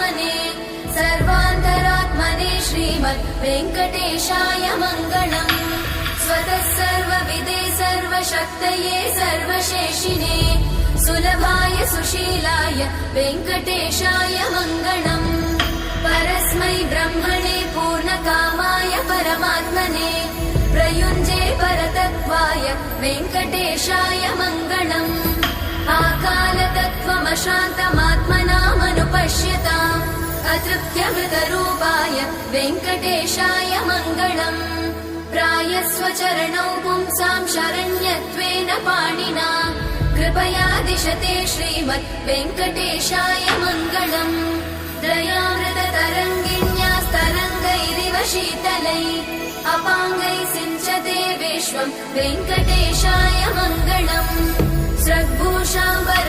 परमात्मने सर्वान्तरात्मने श्रीमद् वेङ्कटेशाय मङ्गलम्। स्वतः सर्वविदे सर्वशक्तये सर्वशेषिणे सुलभाय सुशीलाय वेङ्कटेशाय मङ्गलम्। परस्मै ब्रह्मणे पूर्णकामाय परमात्मने प्रयुञ्जे परतत्त्वाय वेङ्कटेशाय मङ्गलम्। आकालतत्त्वमशान्तमात्मनामनुपश्यताम् अतृप्त्यमृतरूपाय वेङ्कटेशाय मङ्गलम्। प्रायस्वचरणौ पुंसां शरण्यत्वेन पाणिना कृपया दिशते श्रीमद् वेङ्कटेशाय मङ्गलम्। दयामृततरङ्गिण्यास्तरङ्गैरिव शीतलै अपाङ्गै सिञ्चते विश्वं वेङ्कटेशाय मङ्गलम्। स्रग्भूषाम्बर